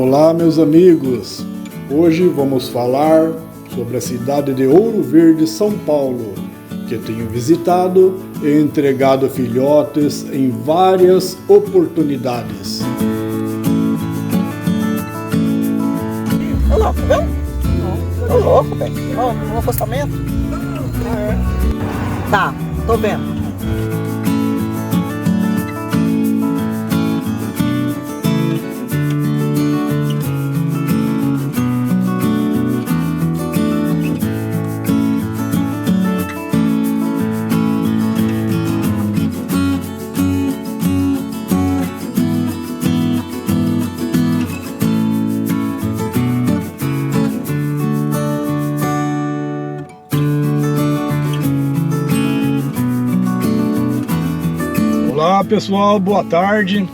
Olá, meus amigos! Hoje vamos falar sobre a cidade de Ouro Verde, São Paulo, que tenho visitado e entregado filhotes em várias oportunidades. Ô louco, viu? Ô louco, velho. No acostamento? Tá, tô vendo. Olá pessoal, boa tarde.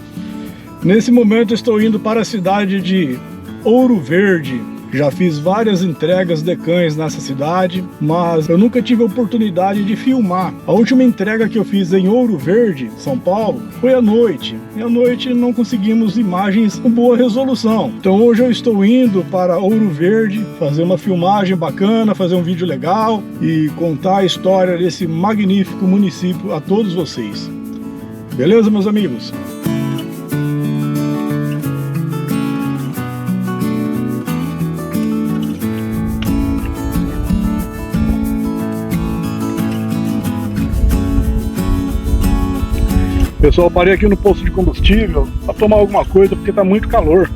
Nesse momento estou indo para a cidade de Ouro Verde. Já fiz várias entregas de cães nessa cidade, mas eu nunca tive a oportunidade de filmar. A última entrega que eu fiz em Ouro Verde, São Paulo, foi à noite. E à noite não conseguimos imagens com boa resolução. Então hoje eu estou indo para Ouro Verde, fazer uma filmagem bacana, fazer um vídeo legal e contar a história desse magnífico município a todos vocês. Beleza, meus amigos? Pessoal, parei aqui no posto de combustível para tomar alguma coisa porque tá muito calor.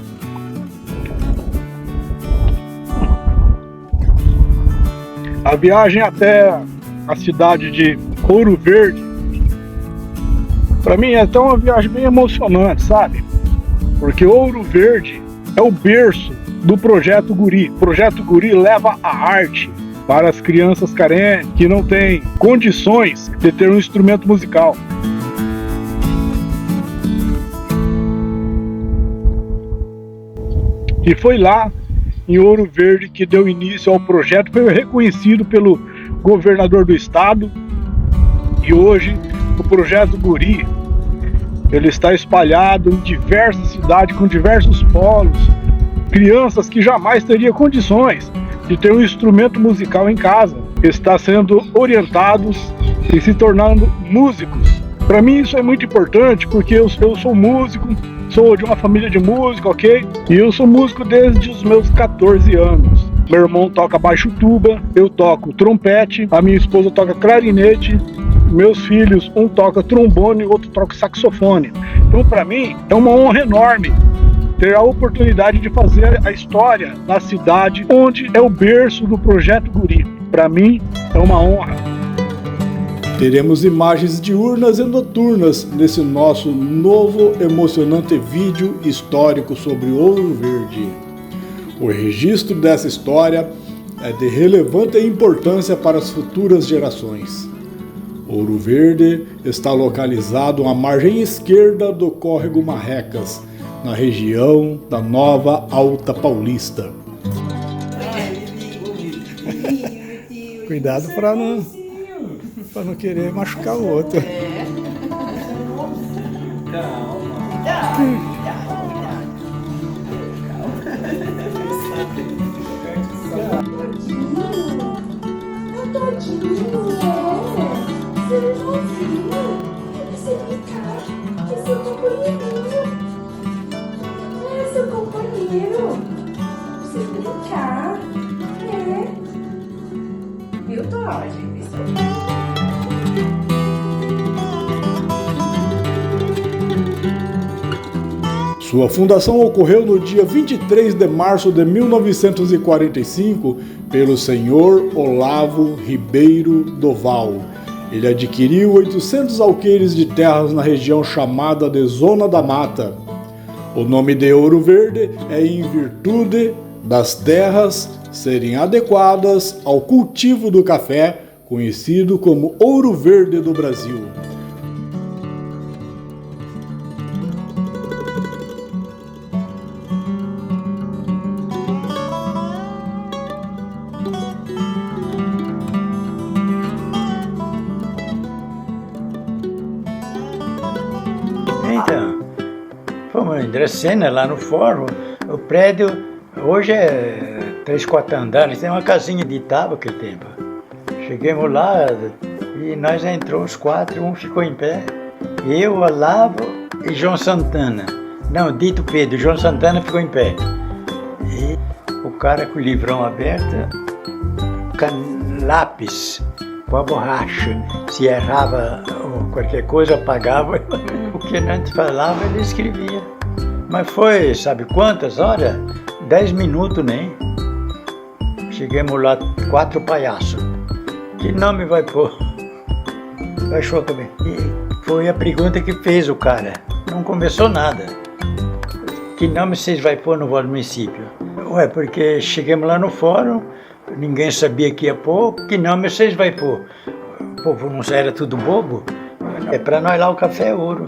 A viagem até a cidade de Ouro Verde, para mim é até uma viagem bem emocionante, sabe? Porque Ouro Verde é o berço do Projeto Guri. O Projeto Guri leva a arte para as crianças carentes que não têm condições de ter um instrumento musical. E foi lá em Ouro Verde que deu início ao projeto, foi reconhecido pelo governador do estado. E hoje o Projeto Guri, ele está espalhado em diversas cidades, com diversos polos. Crianças que jamais teriam condições de ter um instrumento musical em casa, estão sendo orientados e se tornando músicos. Para mim isso é muito importante, porque eu sou músico, sou de uma família de música, ok? E eu sou músico desde os meus 14 anos. Meu irmão toca baixo tuba, eu toco trompete, a minha esposa toca clarinete, meus filhos, um toca trombone e o outro toca saxofone. Então, para mim, é uma honra enorme ter a oportunidade de fazer a história na cidade onde é o berço do Projeto Guri. Para mim, é uma honra. Teremos imagens diurnas e noturnas nesse nosso novo emocionante vídeo histórico sobre Ouro Verde. O registro dessa história é de relevante importância para as futuras gerações. Ouro Verde está localizado à margem esquerda do córrego Marrecas, na região da Nova Alta Paulista. Cuidado para não querer machucar o outro. Você brincar, é seu companheirinho. É seu companheiro. Você brincar. É. Viu, Todd? Sua fundação ocorreu no dia 23 de março de 1945 pelo senhor Olavo Ribeiro Doval. Ele adquiriu 800 alqueires de terras na região chamada de Zona da Mata. O nome de Ouro Verde é em virtude das terras serem adequadas ao cultivo do café, conhecido como Ouro Verde do Brasil. Então, fomos enderecendo lá no fórum, O prédio hoje é 3, 4 andares, tem uma casinha de tábua aquele tempo. Chegamos lá e nós entramos 4, um ficou em pé. Eu, Olavo e João Santana. Não, Dito Pedro, João Santana ficou em pé. E o cara com o livrão aberto, lápis, com a borracha. Se errava ou qualquer coisa, apagava. O que a gente falava, ele escrevia. Mas foi, sabe quantas horas? 10 minutos nem. Chegamos lá, 4 palhaços. Que nome vai pôr? Baixou também. E foi a pergunta que fez o cara. Não começou nada. Que nome vocês vai pôr no vosso município? Ué, porque chegamos lá no fórum, ninguém sabia que ia pôr. Que nome vocês vai pôr? O povo não era tudo bobo? É para nós lá o café é ouro.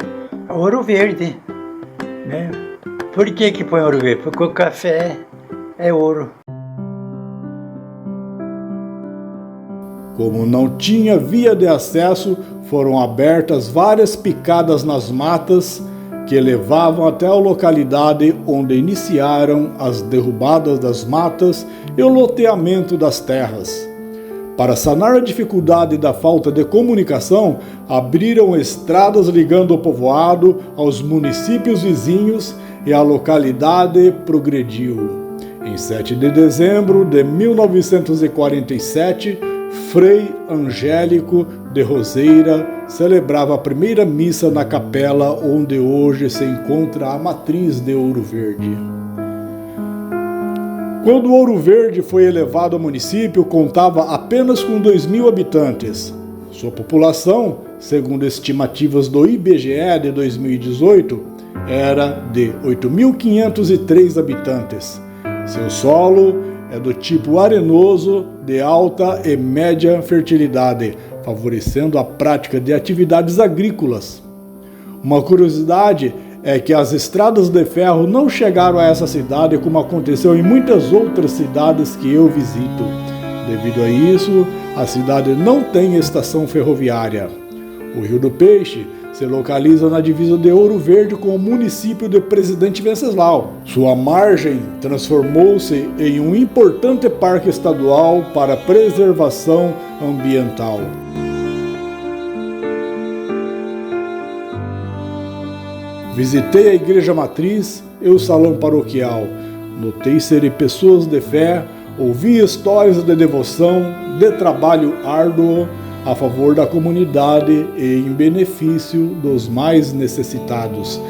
Ouro verde, né? Por que põe ouro verde? Porque o café é ouro. Como não tinha via de acesso, foram abertas várias picadas nas matas que levavam até a localidade onde iniciaram as derrubadas das matas e o loteamento das terras. Para sanar a dificuldade da falta de comunicação, abriram estradas ligando o povoado aos municípios vizinhos e a localidade progrediu. Em 7 de dezembro de 1947, Frei Angélico de Roseira celebrava a primeira missa na capela onde hoje se encontra a matriz de Ouro Verde. Quando Ouro Verde foi elevado ao município, contava apenas com 2.000 habitantes. Sua população, segundo estimativas do IBGE de 2018, era de 8.503 habitantes. Seu solo é do tipo arenoso, de alta e média fertilidade, favorecendo a prática de atividades agrícolas. Uma curiosidade é que as estradas de ferro não chegaram a essa cidade como aconteceu em muitas outras cidades que eu visito. Devido a isso, a cidade não tem estação ferroviária. O Rio do Peixe se localiza na divisa de Ouro Verde com o município de Presidente Venceslau. Sua margem transformou-se em um importante parque estadual para preservação ambiental. Visitei a igreja matriz e o salão paroquial. Notei serem pessoas de fé, ouvi histórias de devoção, de trabalho árduo a favor da comunidade e em benefício dos mais necessitados.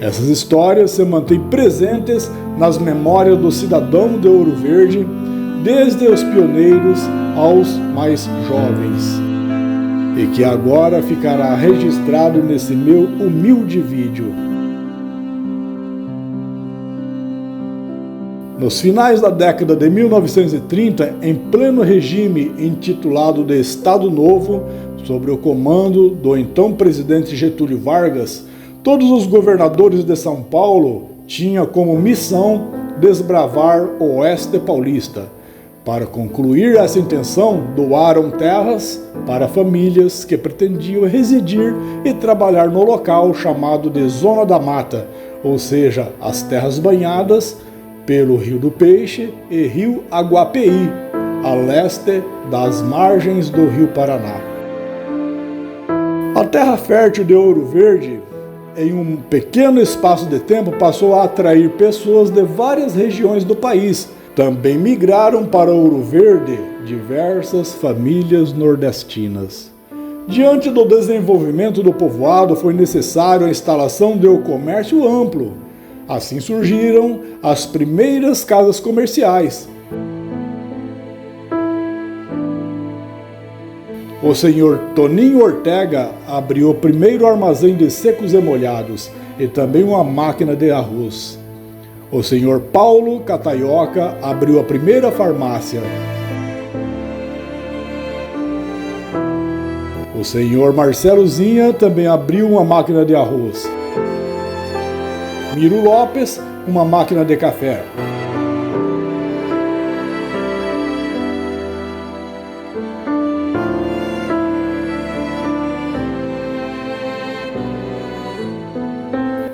Essas histórias se mantêm presentes nas memórias do cidadão de Ouro Verde, desde os pioneiros aos mais jovens, e que agora ficará registrado nesse meu humilde vídeo. Nos finais da década de 1930, em pleno regime intitulado de Estado Novo, sob o comando do então presidente Getúlio Vargas, todos os governadores de São Paulo tinham como missão desbravar o oeste paulista. Para concluir essa intenção, doaram terras para famílias que pretendiam residir e trabalhar no local chamado de Zona da Mata, ou seja, as terras banhadas pelo Rio do Peixe e Rio Aguapeí, a leste das margens do Rio Paraná. A terra fértil de Ouro Verde, em um pequeno espaço de tempo, passou a atrair pessoas de várias regiões do país. Também migraram para Ouro Verde diversas famílias nordestinas. Diante do desenvolvimento do povoado, foi necessário a instalação de um comércio amplo. Assim surgiram as primeiras casas comerciais. O senhor Toninho Ortega abriu o primeiro armazém de secos e molhados e também uma máquina de arroz. O senhor Paulo Cataioca abriu a primeira farmácia. O senhor Marcelo Zinha também abriu uma máquina de arroz. Miro Lopes, uma máquina de café.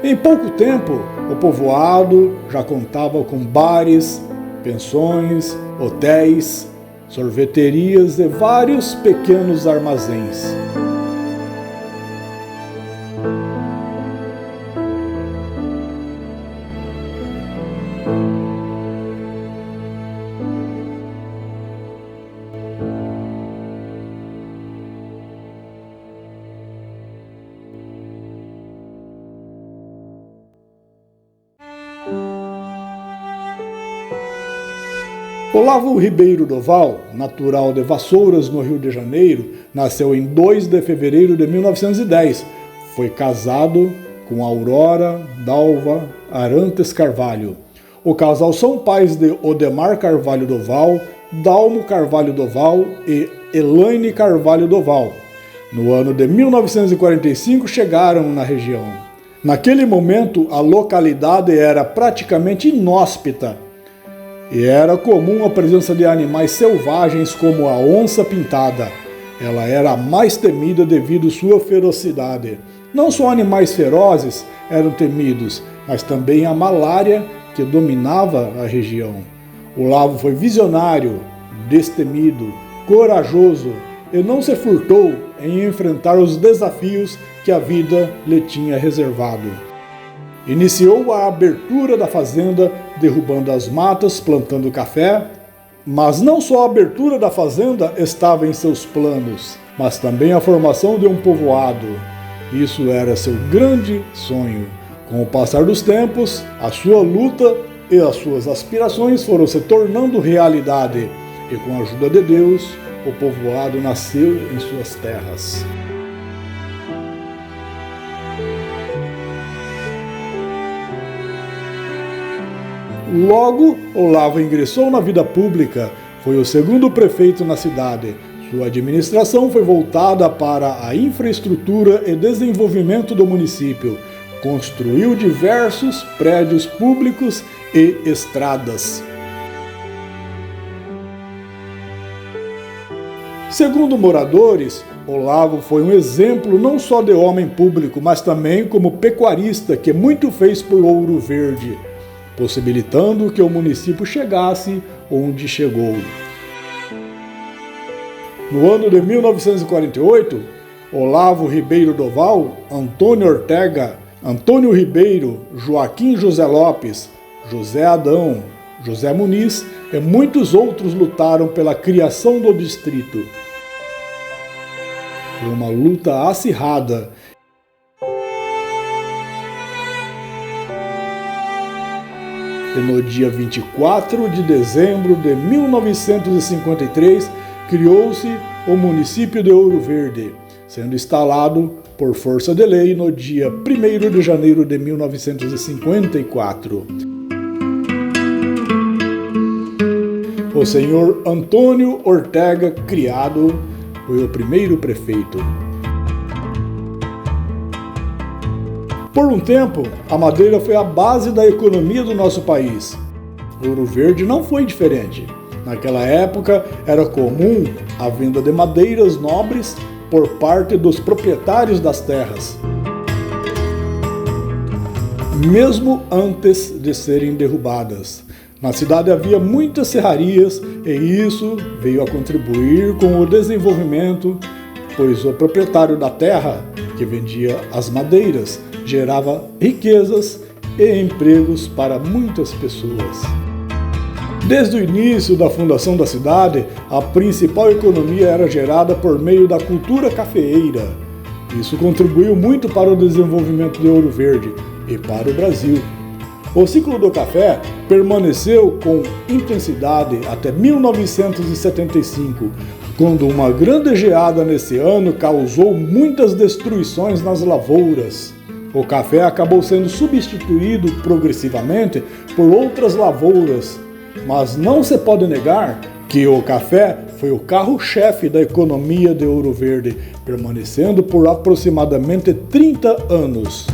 Em pouco tempo, o povoado já contava com bares, pensões, hotéis, sorveterias e vários pequenos armazéns. Olavo Ribeiro Doval, natural de Vassouras, no Rio de Janeiro, nasceu em 2 de fevereiro de 1910. Foi casado com Aurora Dalva Arantes Carvalho. O casal são pais de Odemar Carvalho Doval, Dalmo Carvalho Doval e Elaine Carvalho Doval. No ano de 1945 chegaram na região. Naquele momento, a localidade era praticamente inóspita e era comum a presença de animais selvagens como a onça pintada. Ela era a mais temida devido à sua ferocidade. Não só animais ferozes eram temidos, mas também a malária que dominava a região. Olavo foi visionário, destemido, corajoso e não se furtou em enfrentar os desafios que a vida lhe tinha reservado. Iniciou a abertura da fazenda, derrubando as matas, plantando café, mas não só a abertura da fazenda estava em seus planos, mas também a formação de um povoado. Isso era seu grande sonho. Com o passar dos tempos, a sua luta e as suas aspirações foram se tornando realidade, e com a ajuda de Deus, o povoado nasceu em suas terras. Logo, Olavo ingressou na vida pública, foi o segundo prefeito na cidade. Sua administração foi voltada para a infraestrutura e desenvolvimento do município. Construiu diversos prédios públicos e estradas. Segundo moradores, Olavo foi um exemplo não só de homem público, mas também como pecuarista que muito fez por Ouro Verde, possibilitando que o município chegasse onde chegou. No ano de 1948, Olavo Ribeiro Doval, Antônio Ortega, Antônio Ribeiro, Joaquim José Lopes, José Adão, José Muniz e muitos outros lutaram pela criação do distrito. Foi uma luta acirrada. E no dia 24 de dezembro de 1953, criou-se o município de Ouro Verde, sendo instalado por força de lei no dia 1º de janeiro de 1954. O senhor Antônio Ortega Criado foi o primeiro prefeito. Por um tempo, a madeira foi a base da economia do nosso país. Ouro Verde não foi diferente. Naquela época, era comum a venda de madeiras nobres por parte dos proprietários das terras, mesmo antes de serem derrubadas. Na cidade havia muitas serrarias e isso veio a contribuir com o desenvolvimento, pois o proprietário da terra, que vendia as madeiras, gerava riquezas e empregos para muitas pessoas. Desde o início da fundação da cidade, a principal economia era gerada por meio da cultura cafeeira. Isso contribuiu muito para o desenvolvimento de Ouro Verde e para o Brasil. O ciclo do café permaneceu com intensidade até 1975, quando uma grande geada nesse ano causou muitas destruições nas lavouras. O café acabou sendo substituído progressivamente por outras lavouras, mas não se pode negar que o café foi o carro-chefe da economia de Ouro Verde, permanecendo por aproximadamente 30 anos.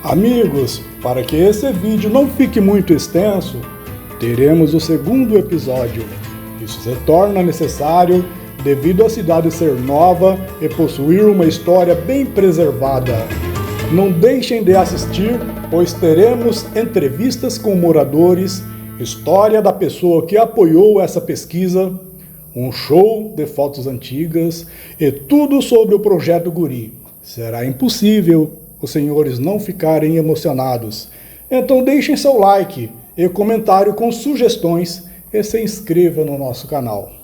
Amigos, para que esse vídeo não fique muito extenso, teremos o segundo episódio. Isso se torna necessário devido à cidade ser nova e possuir uma história bem preservada. Não deixem de assistir, pois teremos entrevistas com moradores, história da pessoa que apoiou essa pesquisa, um show de fotos antigas e tudo sobre o Projeto Guri. Será impossível os senhores não ficarem emocionados. Então deixem seu like e comentário com sugestões e se inscreva no nosso canal.